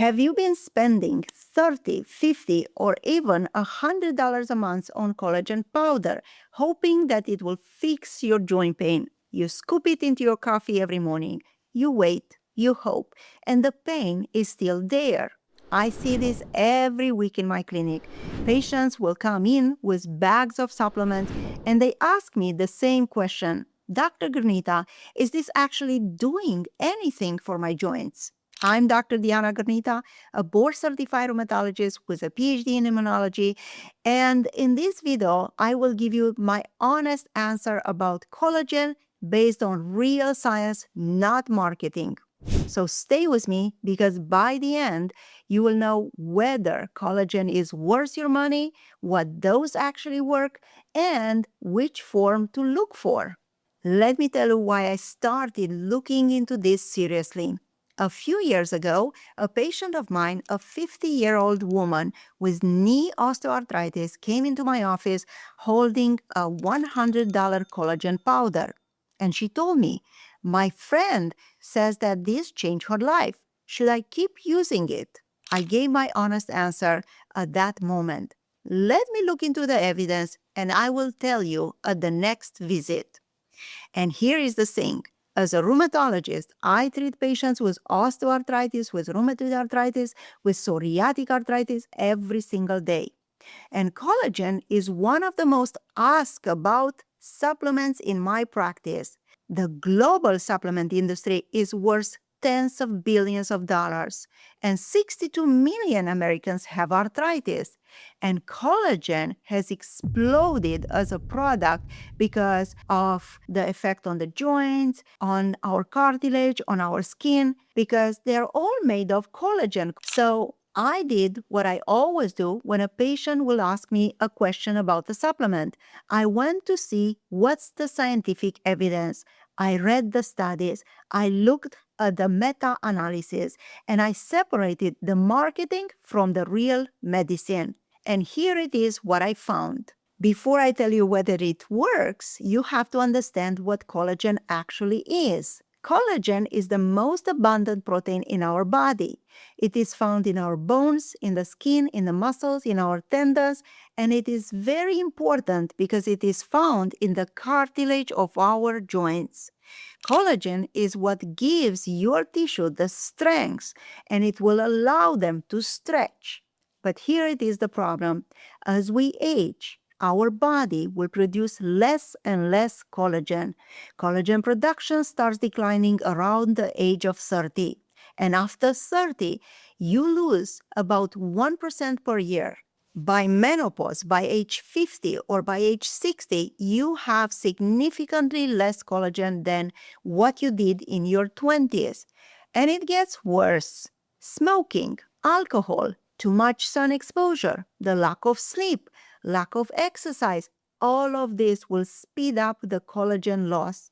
Have you been spending $30, $50, or even $100 a month on collagen powder, hoping that it will fix your joint pain? You scoop it into your coffee every morning. You wait, you hope, and the pain is still there. I see this every week in my clinic. Patients will come in with bags of supplements and they ask me the same question. Dr. Girnita, is this actually doing anything for my joints? I'm Dr. Diana Girnita, a board-certified rheumatologist with a PhD in immunology, and in this video, I will give you my honest answer about collagen based on real science, not marketing. So stay with me because by the end, you will know whether collagen is worth your money, what dose actually work, and which form to look for. Let me tell you why I started looking into this seriously. A few years ago, a patient of mine, a 50-year-old woman with knee osteoarthritis, came into my office holding a $100 collagen powder. And she told me, my friend says that this changed her life. Should I keep using it? I gave my honest answer at that moment. Let me look into the evidence and I will tell you at the next visit. And here is the thing. As a rheumatologist, I treat patients with osteoarthritis, with rheumatoid arthritis, with psoriatic arthritis every single day. And collagen is one of the most asked about supplements in my practice. The global supplement industry is worth tens of billions of dollars, and 62 million Americans have arthritis. And collagen has exploded as a product because of the effect on the joints, on our cartilage, on our skin, because they're all made of collagen. So I did what I always do when a patient will ask me a question about the supplement. I went to see what's the scientific evidence. I read the studies, I looked at the meta-analysis, and I separated the marketing from the real medicine. And here it is what I found. Before I tell you whether it works, you have to understand what collagen actually is. Collagen is the most abundant protein in our body. It is found in our bones, in the skin, in the muscles, in our tendons, and it is very important because it is found in the cartilage of our joints. Collagen is what gives your tissue the strength, and it will allow them to stretch. But here it is the problem. As we age, our body will produce less and less collagen. Collagen production starts declining around the age of 30. And after 30, you lose about 1% per year. By menopause, by age 50 or by age 60, you have significantly less collagen than what you did in your 20s. And it gets worse. Smoking, alcohol, too much sun exposure, the lack of sleep, lack of exercise, all of this will speed up the collagen loss.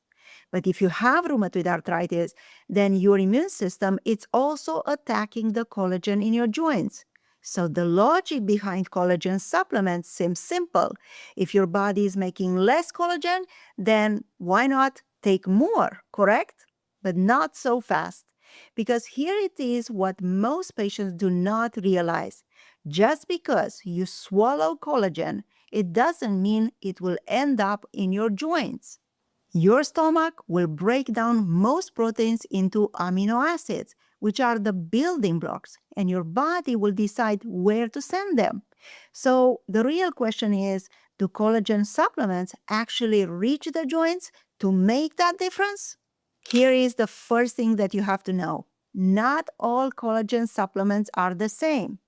But if you have rheumatoid arthritis, then your immune system is also attacking the collagen in your joints. So the logic behind collagen supplements seems simple. If your body is making less collagen, then why not take more, correct? But not so fast. Because here it is what most patients do not realize. Just because you swallow collagen, it doesn't mean it will end up in your joints. Your stomach will break down most proteins into amino acids, which are the building blocks, and your body will decide where to send them. So the real question is, do collagen supplements actually reach the joints to make that difference? Here is the first thing that you have to know. Not all collagen supplements are the same.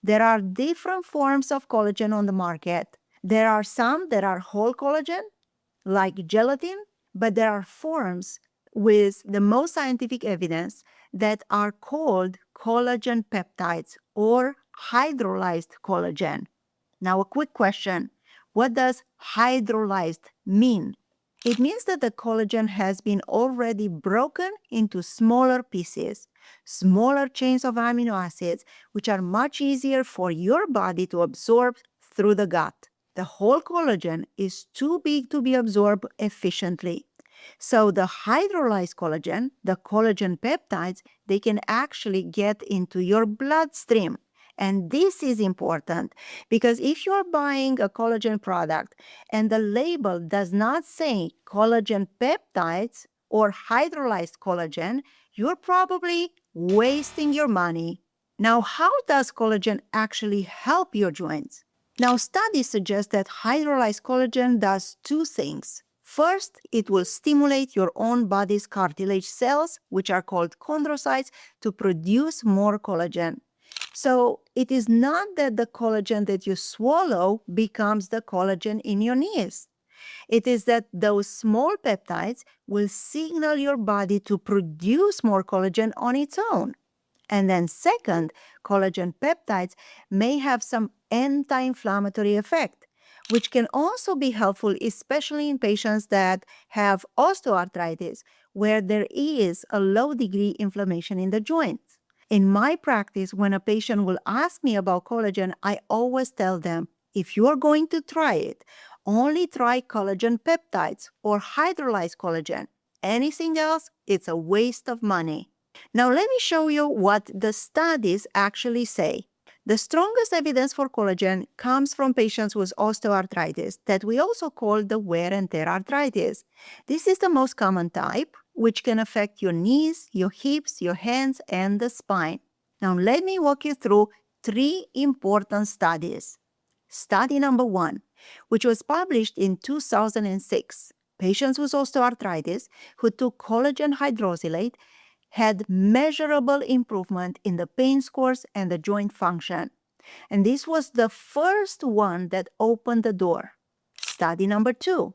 There are different forms of collagen on the market. There are some that are whole collagen, like gelatin, but there are forms with the most scientific evidence that are called collagen peptides or hydrolyzed collagen. Now, a quick question. What does hydrolyzed mean? It means that the collagen has been already broken into smaller pieces, smaller chains of amino acids, which are much easier for your body to absorb through the gut. The whole collagen is too big to be absorbed efficiently. So the hydrolyzed collagen, the collagen peptides, they can actually get into your bloodstream. And this is important because if you're buying a collagen product and the label does not say collagen peptides or hydrolyzed collagen, you're probably wasting your money. Now, how does collagen actually help your joints? Now, studies suggest that hydrolyzed collagen does two things. First, it will stimulate your own body's cartilage cells, which are called chondrocytes, to produce more collagen. So it is not that the collagen that you swallow becomes the collagen in your knees. It is that those small peptides will signal your body to produce more collagen on its own. And then second, collagen peptides may have some anti-inflammatory effect, which can also be helpful, especially in patients that have osteoarthritis, where there is a low degree inflammation in the joints. In my practice, when a patient will ask me about collagen, I always tell them, if you are going to try it, only try collagen peptides or hydrolyzed collagen. Anything else, it's a waste of money. Now, let me show you what the studies actually say. The strongest evidence for collagen comes from patients with osteoarthritis that we also call the wear and tear arthritis. This is the most common type, which can affect your knees, your hips, your hands, and the spine. Now, let me walk you through three important studies. Study number 1, which was published in 2006. Patients with osteoarthritis who took collagen hydrolysate had measurable improvement in the pain scores and the joint function. And this was the first one that opened the door. Study number 2.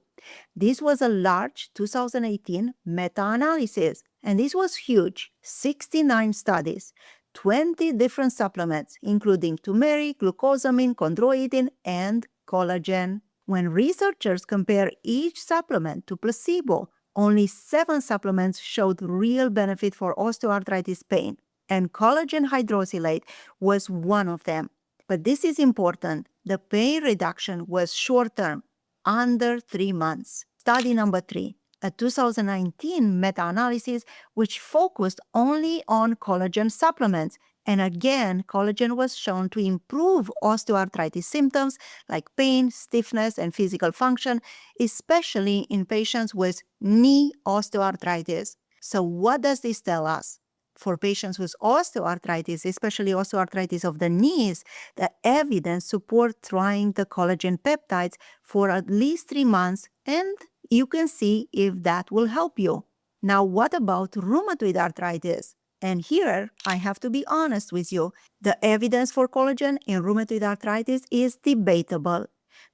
This was a large 2018 meta-analysis, and this was huge, 69 studies, 20 different supplements, including turmeric, glucosamine, chondroitin, and collagen. When researchers compare each supplement to placebo, only 7 supplements showed real benefit for osteoarthritis pain, and collagen hydrolysate was one of them. But this is important. The pain reduction was short-term, under 3 months. Study number 3, a 2019 meta-analysis which focused only on collagen supplements. And again, collagen was shown to improve osteoarthritis symptoms like pain, stiffness, and physical function, especially in patients with knee osteoarthritis. So what does this tell us? For patients with osteoarthritis, especially osteoarthritis of the knees, the evidence supports trying the collagen peptides for at least 3 months, and you can see if that will help you. Now, what about rheumatoid arthritis? And here, I have to be honest with you, the evidence for collagen in rheumatoid arthritis is debatable.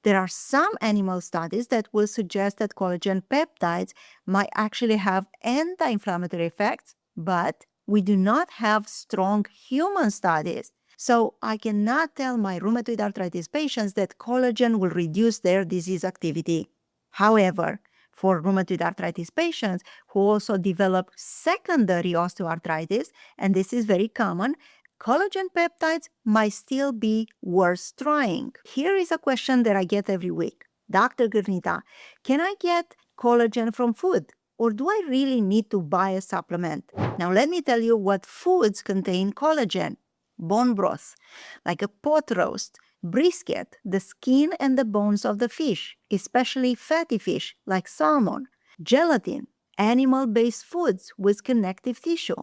There are some animal studies that will suggest that collagen peptides might actually have anti-inflammatory effects, but we do not have strong human studies. So I cannot tell my rheumatoid arthritis patients that collagen will reduce their disease activity. However, for rheumatoid arthritis patients who also develop secondary osteoarthritis, and this is very common, collagen peptides might still be worth trying. Here is a question that I get every week. Dr. Girnita, can I get collagen from food? Or do I really need to buy a supplement? Now, let me tell you what foods contain collagen. Bone broth, like a pot roast, brisket, the skin and the bones of the fish, especially fatty fish like salmon, gelatin, animal-based foods with connective tissue.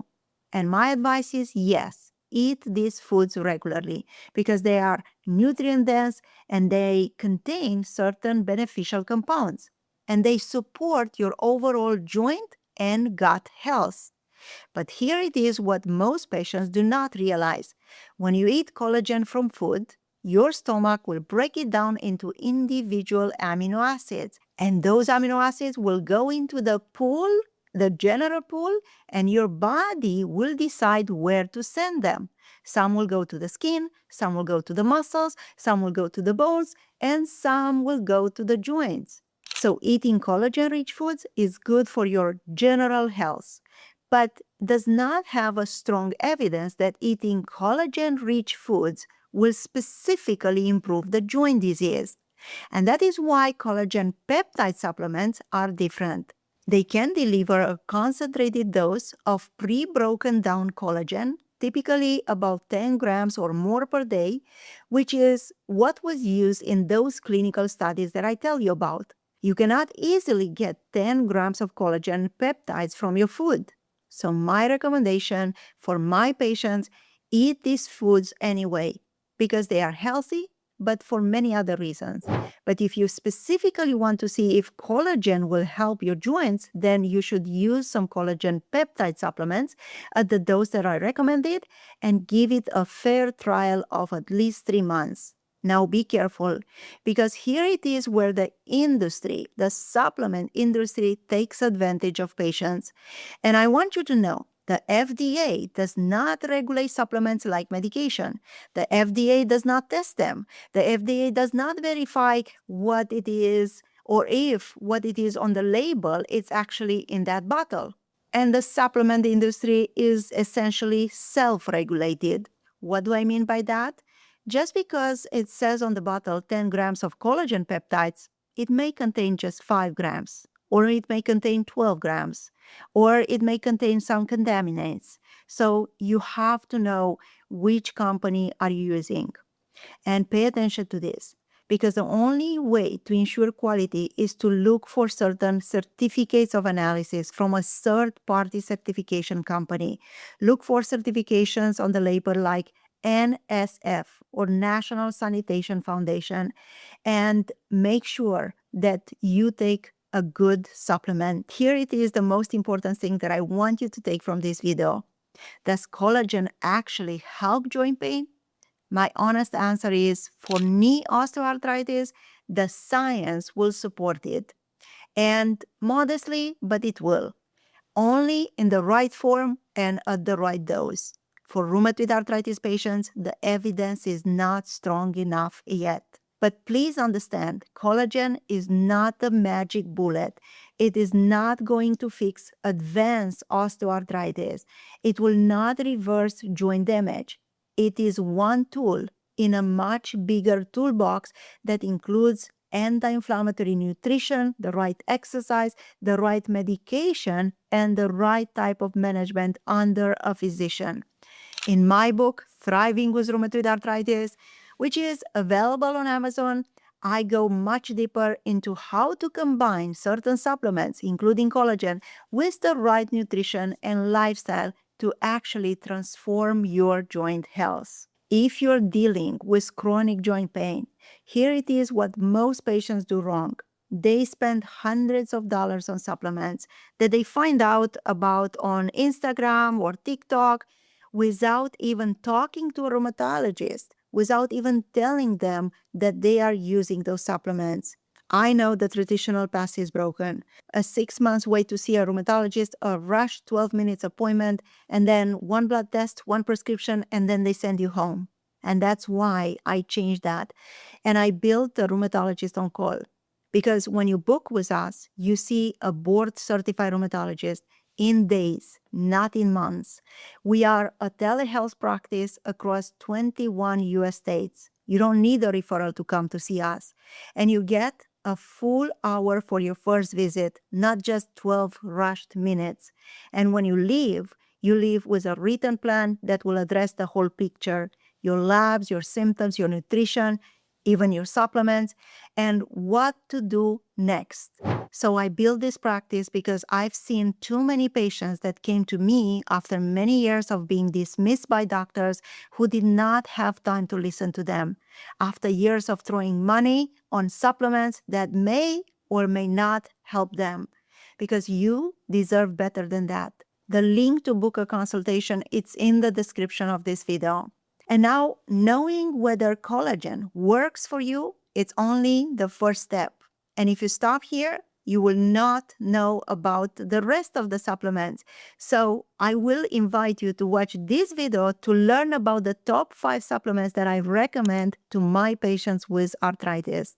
And my advice is yes, eat these foods regularly because they are nutrient-dense and they contain certain beneficial compounds. And they support your overall joint and gut health. But here it is what most patients do not realize. When you eat collagen from food, your stomach will break it down into individual amino acids. And those amino acids will go into the pool, the general pool, and your body will decide where to send them. Some will go to the skin, some will go to the muscles, some will go to the bones, and some will go to the joints. So eating collagen-rich foods is good for your general health, but does not have a strong evidence that eating collagen-rich foods will specifically improve the joint disease. And that is why collagen peptide supplements are different. They can deliver a concentrated dose of pre-broken down collagen, typically about 10 grams or more per day, which is what was used in those clinical studies that I tell you about. You cannot easily get 10 grams of collagen peptides from your food. So my recommendation for my patients, eat these foods anyway, because they are healthy, but for many other reasons. But if you specifically want to see if collagen will help your joints, then you should use some collagen peptide supplements at the dose that I recommended and give it a fair trial of at least 3 months. Now be careful, because here it is where the industry, the supplement industry, takes advantage of patients. And I want you to know the FDA does not regulate supplements like medication. The FDA does not test them. The FDA does not verify what it is or if what it is on the label is actually in that bottle. And the supplement industry is essentially self-regulated. What do I mean by that? Just because it says on the bottle 10 grams of collagen peptides, it may contain just 5 grams, or it may contain 12 grams, or it may contain some contaminants. So you have to know which company are you using. And pay attention to this, because the only way to ensure quality is to look for certain certificates of analysis from a third-party certification company. Look for certifications on the label like NSF or National Sanitation Foundation, and make sure that you take a good supplement. Here it is, the most important thing that I want you to take from this video. Does collagen actually help joint pain? My honest answer is, for knee osteoarthritis, the science will support it. And modestly, but it will. Only in the right form and at the right dose. For rheumatoid arthritis patients, the evidence is not strong enough yet. But please understand, collagen is not a magic bullet. It is not going to fix advanced osteoarthritis. It will not reverse joint damage. It is one tool in a much bigger toolbox that includes anti-inflammatory nutrition, the right exercise, the right medication, and the right type of management under a physician. In my book, Thriving with Rheumatoid Arthritis, which is available on Amazon, I go much deeper into how to combine certain supplements, including collagen, with the right nutrition and lifestyle to actually transform your joint health. If you're dealing with chronic joint pain, here it is what most patients do wrong. They spend hundreds of dollars on supplements that they find out about on Instagram or TikTok without even talking to a rheumatologist, without even telling them that they are using those supplements. I know the traditional path is broken. A 6 months wait to see a rheumatologist, a rush 12 minutes appointment, and then one blood test, one prescription, and then they send you home. And that's why I changed that. And I built the rheumatologist on call. Because when you book with us, you see a board-certified rheumatologist in days, not in months. We are a telehealth practice across 21 US states. You don't need a referral to come to see us. And you get a full hour for your first visit, not just 12 rushed minutes. And when you leave with a written plan that will address the whole picture: your labs, your symptoms, your nutrition, even your supplements, and what to do next. So I built this practice because I've seen too many patients that came to me after many years of being dismissed by doctors who did not have time to listen to them, after years of throwing money on supplements that may or may not help them, because you deserve better than that. The link to book a consultation, it's in the description of this video. And now, knowing whether collagen works for you, it's only the first step. And if you stop here, you will not know about the rest of the supplements. So I will invite you to watch this video to learn about the top 5 supplements that I recommend to my patients with arthritis.